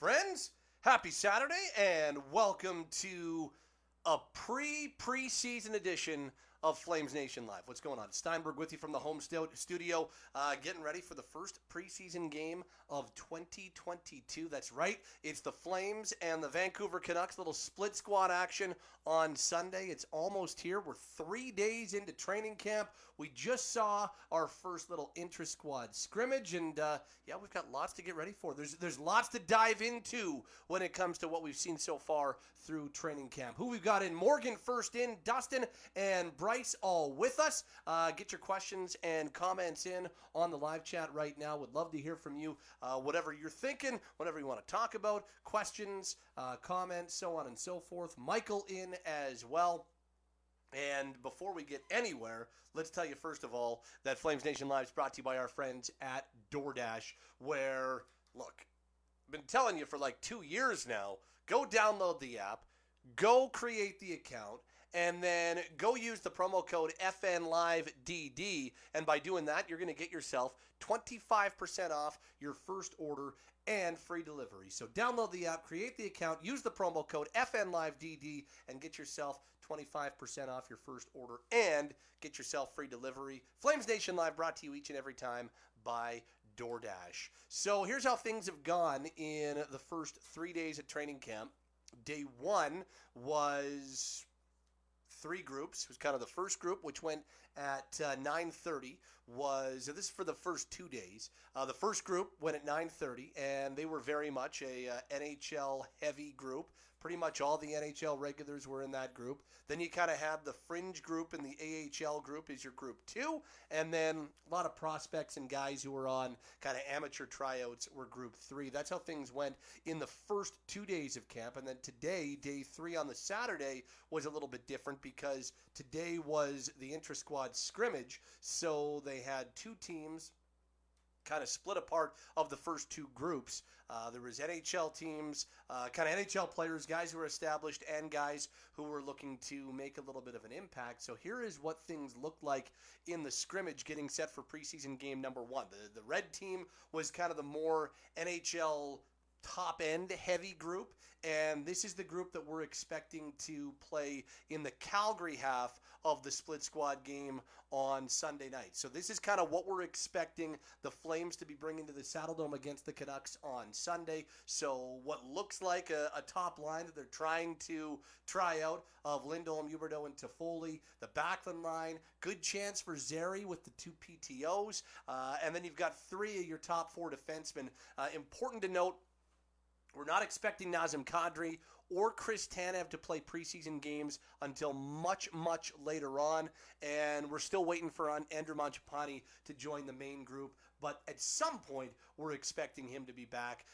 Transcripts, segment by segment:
friends. Happy Saturday and welcome to a preseason edition of FlamesNation Live. What's going on? Steinberg with you from the home studio, getting ready for the first preseason game of 2022. That's right. It's the Flames and the Vancouver Canucks. Little split squad action on Sunday. It's almost here. We're 3 days into training camp. We just saw our first little intra-squad scrimmage, and we've got lots to get ready for. There's lots to dive into when it comes to what we've seen so far through training camp. Who we've got in? Morgan first in, Dustin and Bryce all with us. Get your questions and comments in on the live chat right now. Would love to hear from you. Whatever you're thinking, whatever you want to talk about, questions, comments, so on and so forth. Michael in as well. And before we get anywhere, let's tell you first of all that Flames Nation Live is brought to you by our friends at DoorDash, where, look, I've been telling you for like 2 years now, go download the app, go create the account, and then go use the promo code FNLiveDD. And by doing that, you're going to get yourself 25% off your first order and free delivery. So download the app, create the account, use the promo code FNLiveDD, and get yourself 25% off your first order and get yourself free delivery. Flames Nation Live brought to you each and every time by DoorDash. So here's how things have gone in the first 3 days at training camp. Day one was 3 groups. It was kind of the first group, which went at 9:30. This is for the first 2 days. The first group went at 9:30, and they were very much a NHL heavy group. Pretty much all the NHL regulars were in that group. Then you kind of had the fringe group and the AHL group is your group 2. And then a lot of prospects and guys who were on kind of amateur tryouts were group 3. That's how things went in the first 2 days of camp. And then today, day 3 on the Saturday, was a little bit different because today was the intra-squad scrimmage. So they had 2 teams kind of split apart of the first 2 groups. There was NHL teams, kind of NHL players, guys who were established, and guys who were looking to make a little bit of an impact. So here is what things looked like in the scrimmage getting set for preseason game number 1. The red team was kind of the more NHL top-end heavy group, and this is the group that we're expecting to play in the Calgary half of the split squad game on Sunday night. So this is kind of what we're expecting the Flames to be bringing to the Saddledome against the Canucks on Sunday. So what looks like a top line that they're trying to try out of Lindholm, Huberdeau, and Toffoli. The Backlund line, good chance for Zary with the 2 PTOs. And then you've got 3 of your top 4 defensemen. Important to note, we're not expecting Nazem Kadri or Chris Tanev to play preseason games until much, much later on. And we're still waiting for Andrew Mangiapane to join the main group. But at some point, we're expecting him to be back,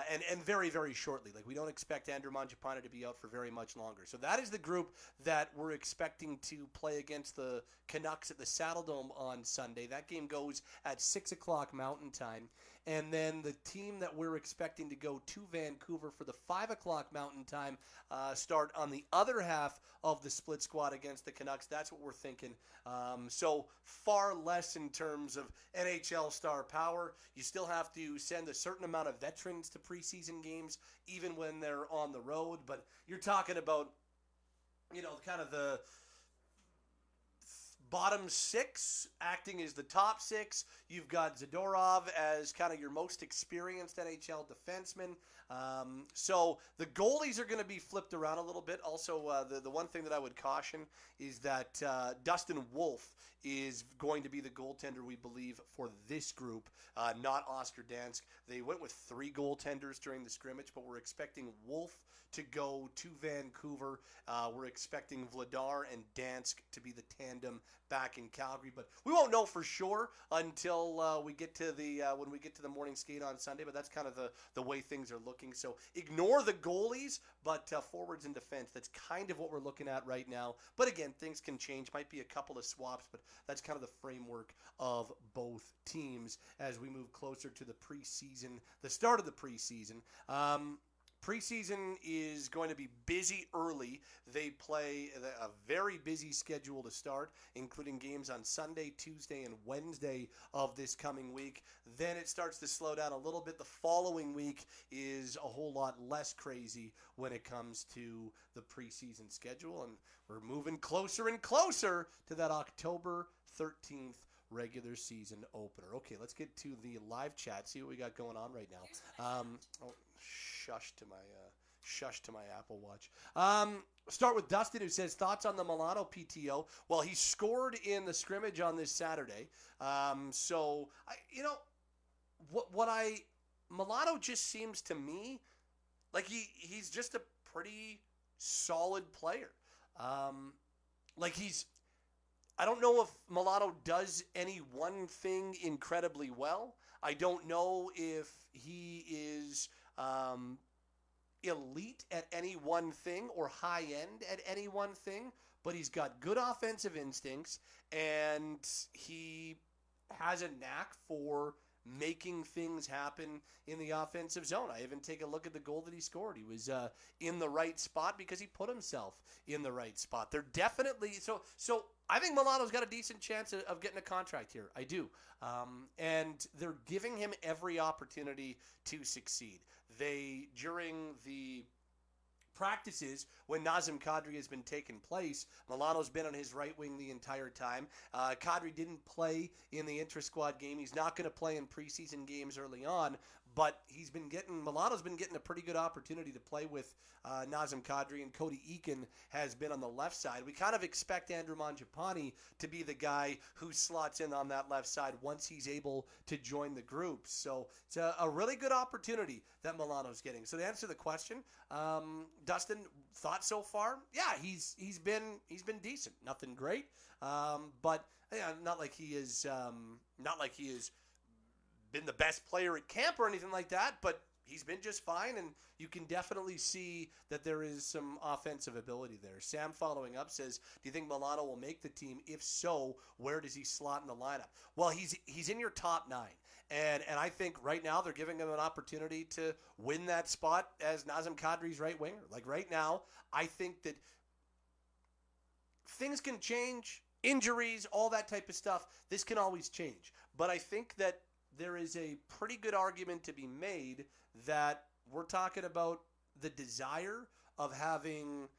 and very, very shortly. Like, we don't expect Andrew Mangiapane to be out for very much longer. So that is the group that we're expecting to play against the Canucks at the Saddledome on Sunday. That game goes at 6 o'clock Mountain Time. And then the team that we're expecting to go to Vancouver for the 5 o'clock Mountain Time start on the other half of the split squad against the Canucks. That's what we're thinking. So far less in terms of NHL star power. You still have to send a certain amount of veterans to preseason games, even when they're on the road. But you're talking about, kind of the bottom 6 acting as the top 6. You've got Zadorov as kind of your most experienced NHL defenseman. So the goalies are going to be flipped around a little bit. Also, the one thing that I would caution is that Dustin Wolf is going to be the goaltender, we believe, for this group, not Oscar Dansk. They went with 3 goaltenders during the scrimmage, but we're expecting Wolf to go to Vancouver. We're expecting Vladar and Dansk to be the tandem back in Calgary, but we won't know for sure until we get to when we get to the morning skate on Sunday. But that's kind of the way things are looking. So ignore the goalies, but forwards and defense. That's kind of what we're looking at right now. But again, things can change. Might be a couple of swaps, but that's kind of the framework of both teams as we move closer to the preseason, the start of the preseason. Preseason is going to be busy early. They play a very busy schedule to start, including games on Sunday, Tuesday, and Wednesday of this coming week. Then it starts to slow down a little bit. The following week is a whole lot less crazy when it comes to the preseason schedule, and we're moving closer and closer to that October 13th regular season opener. Okay, let's get to the live chat, see what we got going on right now. Shush to my Apple Watch. Start with Dustin, who says, thoughts on the Milano PTO? Well, he scored in the scrimmage on this Saturday. Milano just seems to me like he's just a pretty solid player. I don't know if Milano does any one thing incredibly well. I don't know if he is elite at any one thing or high end at any one thing, but he's got good offensive instincts, and he has a knack for making things happen in the offensive zone. I even take a look at the goal that he scored. He was in the right spot because he put himself in the right spot. They're definitely so I think Milano's got a decent chance of getting a contract here. I do. And they're giving him every opportunity to succeed. During the practices when Nazem Kadri has been taking place, Milano's been on his right wing the entire time. Kadri didn't play in the intra-squad game. He's not going to play in preseason games early on, but Milano's been getting a pretty good opportunity to play with Nazem Kadri, and Cody Eakin has been on the left side. We kind of expect Andrew Mangiapane to be the guy who slots in on that left side once he's able to join the group. So it's a really good opportunity that Milano's getting. So to answer the question, Dustin, thoughts so far? Yeah, he's been decent. Nothing great, but yeah, not like he is been the best player at camp or anything like that, but he's been just fine, and you can definitely see that there is some offensive ability there. Sam following up says, do you think Milano will make the team? If so, where does he slot in the lineup? Well, he's in your top 9. And I think right now they're giving him an opportunity to win that spot as Nazem Kadri's right winger. Like right now, I think that things can change, injuries, all that type of stuff. This can always change. But I think that there is a pretty good argument to be made that we're talking about the desire of having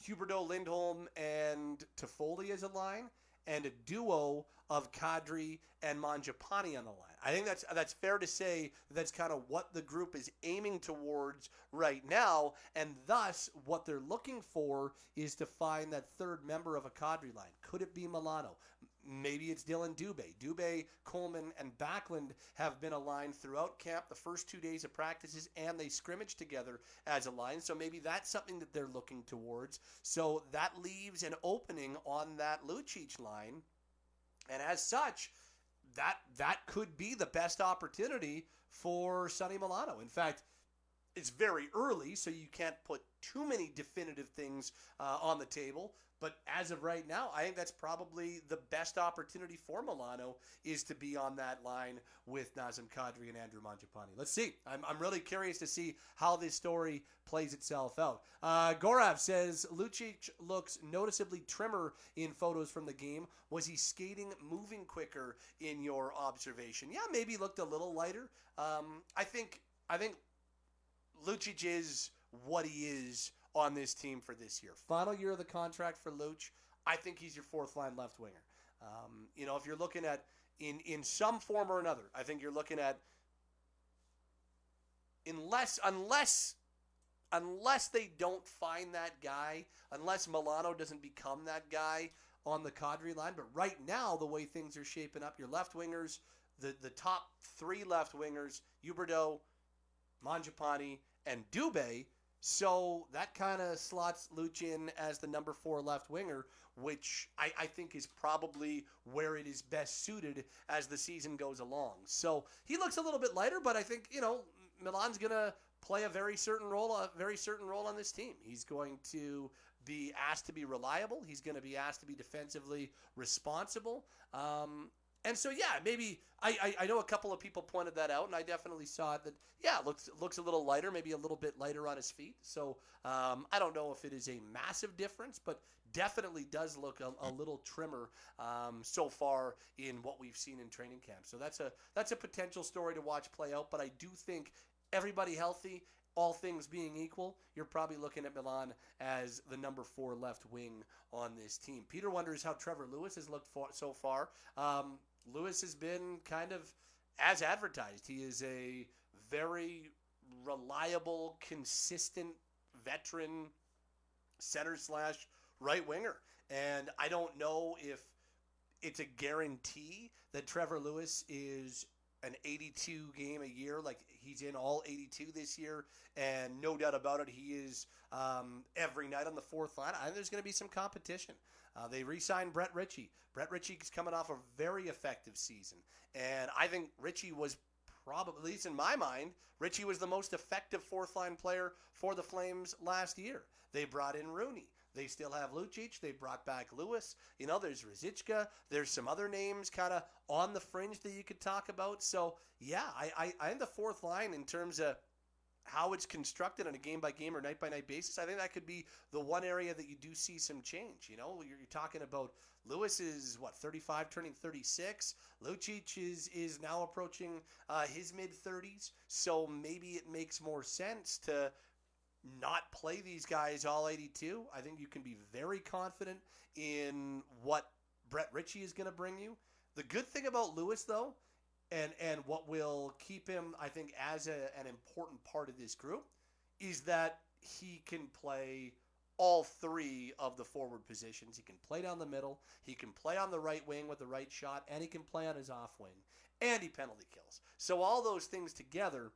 Huberdeau, Lindholm, and Toffoli as a line, and a duo of Kadri and Mangiapane on the line. I think that's fair to say that's kind of what the group is aiming towards right now, and thus what they're looking for is to find that third member of a Kadri line. Could it be Milano? Maybe it's Dylan Dubé. Dubé, Coleman, and Backlund have been a line throughout camp the first 2 days of practices, and they scrimmage together as a line. So maybe that's something that they're looking towards. So that leaves an opening on that Lucic line. And as such, that could be the best opportunity for Sonny Milano. In fact, it's very early, so you can't put too many definitive things on the table. But as of right now, I think that's probably the best opportunity for Milano is to be on that line with Nazem Kadri and Andrew Mangiapane. Let's see. I'm really curious to see how this story plays itself out. Gorav says, Lucic looks noticeably trimmer in photos from the game. Was he skating, moving quicker in your observation? Yeah, maybe looked a little lighter. I think Lucic is what he is on this team for this year. Final year of the contract for Luch. I think he's your fourth line left winger. If you're looking at in some form or another, I think you're looking at unless they don't find that guy, unless Milano doesn't become that guy on the Kadri line. But right now, the way things are shaping up, your left wingers, the top 3 left wingers, Huberdeau, Mangiapane, and Dubé. So that kind of slots Luch in as the number 4 left winger, which I think is probably where it is best suited as the season goes along. So he looks a little bit lighter, but I think, Milan's going to play a very certain role on this team. He's going to be asked to be reliable. He's going to be asked to be defensively responsible. And so, yeah, maybe I know a couple of people pointed that out, and I definitely saw it that, yeah, looks a little lighter, maybe a little bit lighter on his feet. So I don't know if it is a massive difference, but definitely does look a little trimmer so far in what we've seen in training camp. So that's a potential story to watch play out. But I do think everybody healthy, all things being equal, you're probably looking at Milan as the number 4 left wing on this team. Peter wonders how Trevor Lewis has looked so far. Lewis has been kind of as advertised. He is a very reliable, consistent veteran center/right winger. And I don't know if it's a guarantee that Trevor Lewis is an 82 game a year, like he's in all 82 this year, and no doubt about it, he is every night on the fourth line. I think there's going to be some competition. They re-signed Brett Ritchie. Brett Ritchie is coming off a very effective season, and I think Ritchie was probably, at least in my mind, Ritchie was the most effective fourth line player for the Flames last year. They brought in Rooney. They still have Lucic. They brought back Lewis. You know, there's Ruzicka. There's some other names kind of on the fringe that you could talk about. So, yeah, I think the fourth line, in terms of how it's constructed on a game-by-game or night-by-night basis, I think that could be the one area that you do see some change. You know, you're talking about Lewis is, 35, turning 36. Lucic is now approaching his mid-30s. So maybe it makes more sense to not play these guys all 82. I think you can be very confident in what Brett Ritchie is going to bring you. The good thing about Lewis, though, and what will keep him, I think, as an important part of this group, is that he can play all 3 of the forward positions. He can play down the middle, he can play on the right wing with the right shot, and he can play on his off wing, and he penalty kills. So all those things together,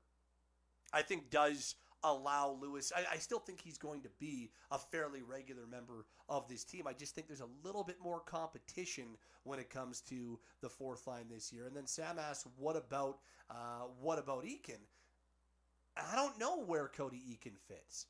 I think, does allow Lewis. I still think he's going to be a fairly regular member of this team. I just think there's a little bit more competition when it comes to the fourth line this year. And then Sam asks, what about Eakin? I don't know where Cody Eakin fits.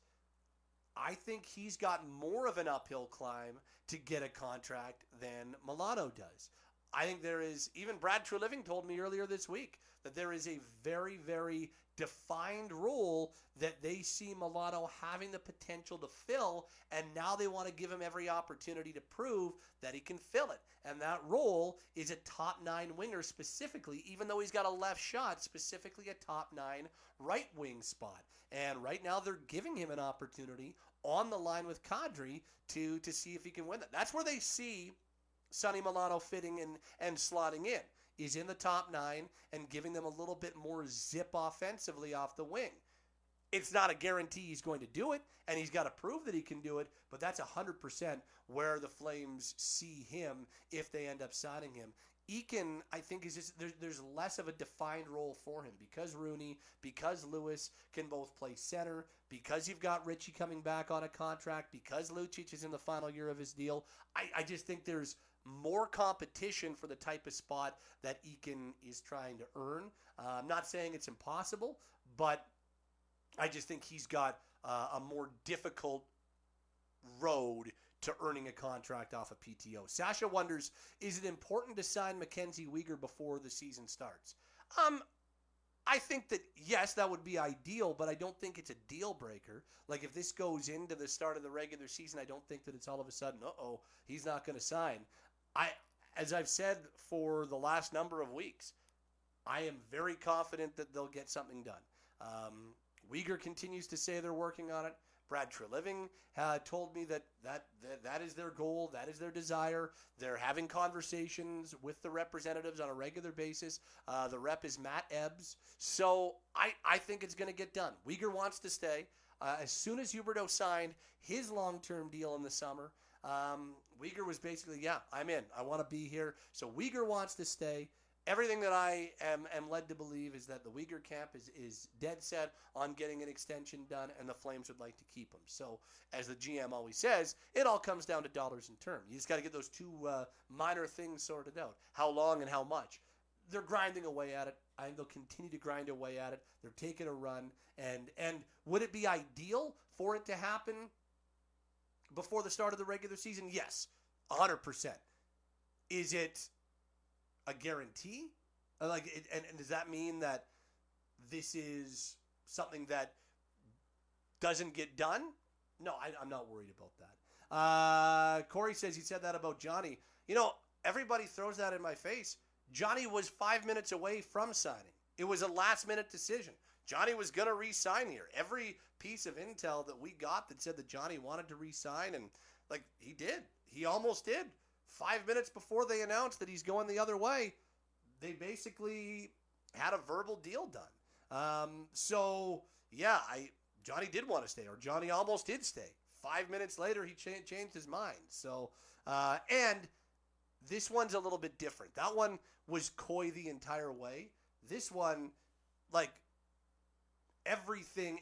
I think he's got more of an uphill climb to get a contract than Milano does. I think there is, even Brad Treliving told me earlier this week, that there is a very, very defined role that they see Milano having the potential to fill, and now they want to give him every opportunity to prove that he can fill it. And that role is a top 9 winger specifically, even though he's got a left shot, specifically a top 9 right wing spot. And right now they're giving him an opportunity on the line with Kadri to see if he can win that. That's where they see Sonny Milano fitting and slotting is in the top 9 and giving them a little bit more zip offensively off the wing. It's not a guarantee he's going to do it, and he's got to prove that he can do it, but that's 100% where the Flames see him if they end up signing him. Eakin, I think, is just there's less of a defined role for him because Rooney, because Lewis can both play center, because you've got Ritchie coming back on a contract, because Lucic is in the final year of his deal. I just think there's more competition for the type of spot that Eakin is trying to earn. I'm not saying it's impossible, but I just think he's got a more difficult road to earning a contract off of PTO. Sasha wonders, is it important to sign Mackenzie Weegar before the season starts? I think that, yes, that would be ideal, but I don't think it's a deal breaker. Like, if this goes into the start of the regular season, I don't think that it's all of a sudden, he's not going to sign. As I've said for the last number of weeks, I am very confident that they'll get something done. Weegar continues to say they're working on it. Brad Treliving told me that is their goal, that is their desire. They're having conversations with the representatives on a regular basis. The rep is Matt Ebbs. So I think it's going to get done. Weegar wants to stay. As soon as Huberdeau signed his long-term deal in the summer, Weegar was basically, I'm in. I want to be here. So Weegar wants to stay. Everything that I am led to believe is that the Weegar camp is dead set on getting an extension done, and the Flames would like to keep him. So, as the GM always says, it all comes down to dollars and term. You just got to get those two minor things sorted out. How long and how much. They're grinding away at it. I think they'll continue to grind away at it. They're taking a run. And would it be ideal for it to happen before the start of the regular season? Yes, 100%. Is it a guarantee? And does that mean that this is something that doesn't get done? No, I'm not worried about that. Corey says he said that about Johnny. Everybody throws that in my face. Johnny was 5 minutes away from signing. It was a last-minute decision. Johnny was going to re-sign here. Every piece of intel that we got that said that Johnny wanted to re-sign, and he did. He almost did. 5 minutes before they announced that he's going the other way, they basically had a verbal deal done. Johnny did want to stay, or Johnny almost did stay. 5 minutes later, he changed his mind. So, and this one's a little bit different. That one was coy the entire way. This one,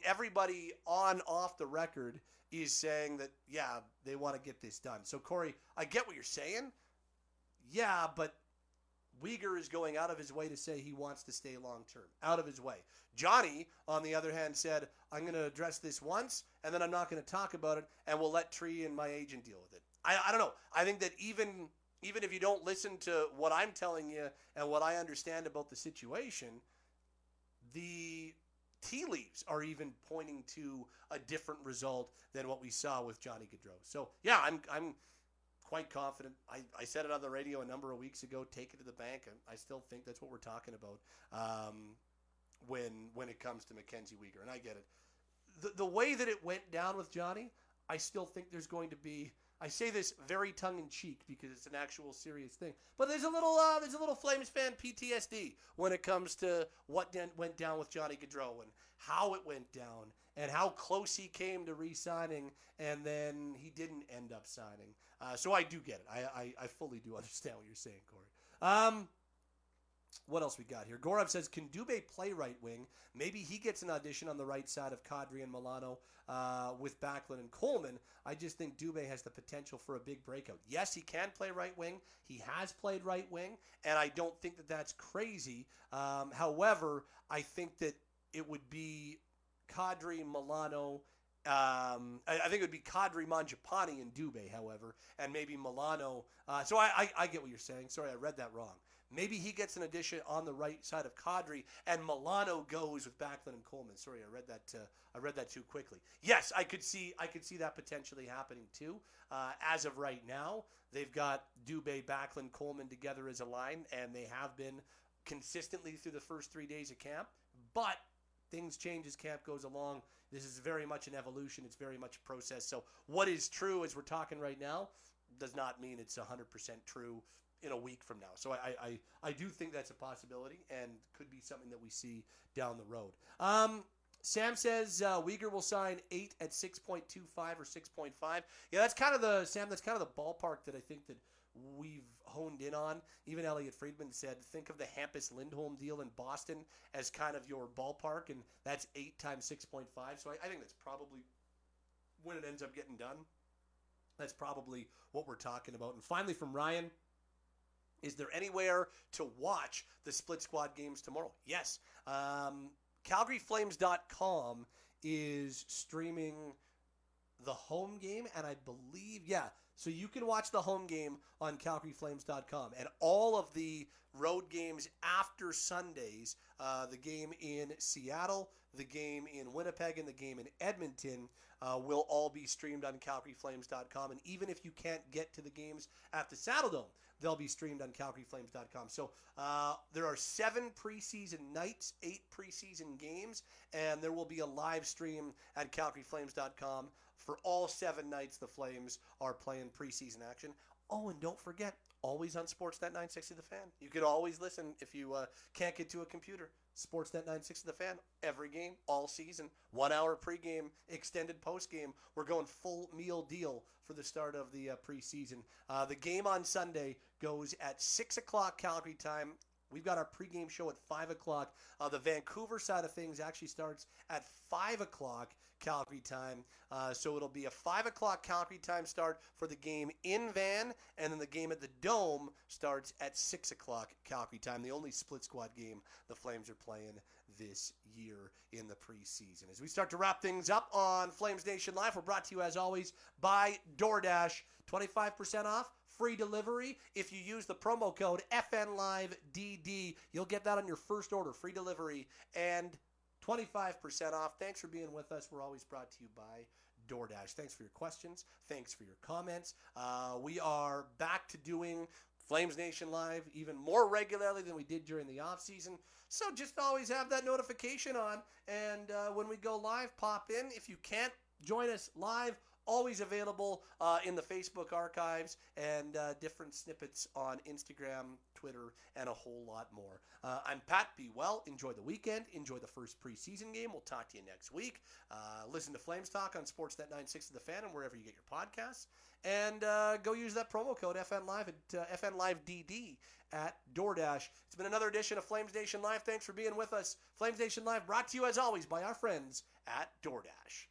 everybody off the record is saying that, yeah, they want to get this done. So, Corey, I get what you're saying. Yeah, but Uyghur is going out of his way to say he wants to stay long-term. Out of his way. Johnny, on the other hand, said, I'm going to address this once, and then I'm not going to talk about it, and we'll let Tree and my agent deal with it. I don't know. I think that even if you don't listen to what I'm telling you and what I understand about the situation, the tea leaves are even pointing to a different result than what we saw with Johnny Gaudreau. So, yeah, I'm quite confident. I said it on the radio a number of weeks ago, take it to the bank, and I still think that's what we're talking about when it comes to Mackenzie Uyghur, and I get it. The way that it went down with Johnny, I still think there's going to be, I say this very tongue-in-cheek because it's an actual serious thing, but there's a little Flames fan PTSD when it comes to what went down with Johnny Gaudreau and how it went down and how close he came to re-signing, and then he didn't end up signing. So I do get it. I fully do understand what you're saying, Corey. What else we got here? Gorov says, can Dubé play right wing? Maybe he gets an audition on the right side of Kadri and Milano with Backlund and Coleman. I just think Dubé has the potential for a big breakout. Yes, he can play right wing. He has played right wing, and I don't think that that's crazy. However, I think that it would be Kadri, Milano. I think it would be Kadri, Mangiapane, and Dubé, however, and maybe Milano. So I get what you're saying. Sorry, I read that wrong. Maybe he gets an addition on the right side of Kadri, and Milano goes with Backlund and Coleman. Sorry, I read that too quickly. Yes, I could see that potentially happening too. As of right now, they've got Dubé, Backlund, Coleman together as a line, and they have been consistently through the first 3 days of camp. But things change as camp goes along. This is very much an evolution. It's very much a process. So what is true as we're talking right now does not mean it's 100% true in a week from now. So I do think that's a possibility and could be something that we see down the road. Sam says Uyghur will sign 8 at 6.25 or 6.5. Yeah, that's kind of the ballpark that I think that we've honed in on. Even Elliot Friedman said, think of the Hampus Lindholm deal in Boston as kind of your ballpark, and that's 8 times 6.5. So I think that's probably when it ends up getting done. That's probably what we're talking about. And finally from Ryan, is there anywhere to watch the split squad games tomorrow? Yes. CalgaryFlames.com is streaming the home game, and I believe, so you can watch the home game on CalgaryFlames.com. And all of the road games after Sundays, the game in Seattle, the game in Winnipeg, and the game in Edmonton will all be streamed on CalgaryFlames.com. And even if you can't get to the games at the Saddledome, they'll be streamed on CalgaryFlames.com. So there are 7 preseason nights, 8 preseason games, and there will be a live stream at CalgaryFlames.com for all 7 nights the Flames are playing preseason action. Oh, and don't forget, always on Sportsnet 960 The Fan. You could always listen if you can't get to a computer. Sportsnet 960 The Fan, every game, all season. 1 hour pregame, extended postgame. We're going full meal deal for the start of the preseason. The game on Sunday goes at 6 o'clock Calgary time. We've got our pregame show at 5 o'clock. The Vancouver side of things actually starts at 5 o'clock Calgary time. So it'll be a 5 o'clock Calgary time start for the game in Van, and then the game at the Dome starts at 6 o'clock Calgary time, the only split squad game the Flames are playing this year in the preseason. As we start to wrap things up on Flames Nation Live, we're brought to you as always by DoorDash. 25% off, free delivery. If you use the promo code FNLiveDD, you'll get that on your first order, free delivery, and 25% off. Thanks for being with us. We're always brought to you by DoorDash. Thanks for your questions. Thanks for your comments. We are back to doing Flames Nation Live even more regularly than we did during the off season. So just always have that notification on. And when we go live, pop in. If you can't join us live, always available in the Facebook archives and different snippets on Instagram, Twitter, and a whole lot more. I'm Pat. Be well. Enjoy the weekend. Enjoy the first preseason game. We'll talk to you next week. Listen to Flames Talk on Sportsnet 96 of the Fan and wherever you get your podcasts. And go use that promo code FNLive at FNLiveDD at DoorDash. It's been another edition of Flames Nation Live. Thanks for being with us. Flames Nation Live brought to you as always by our friends at DoorDash.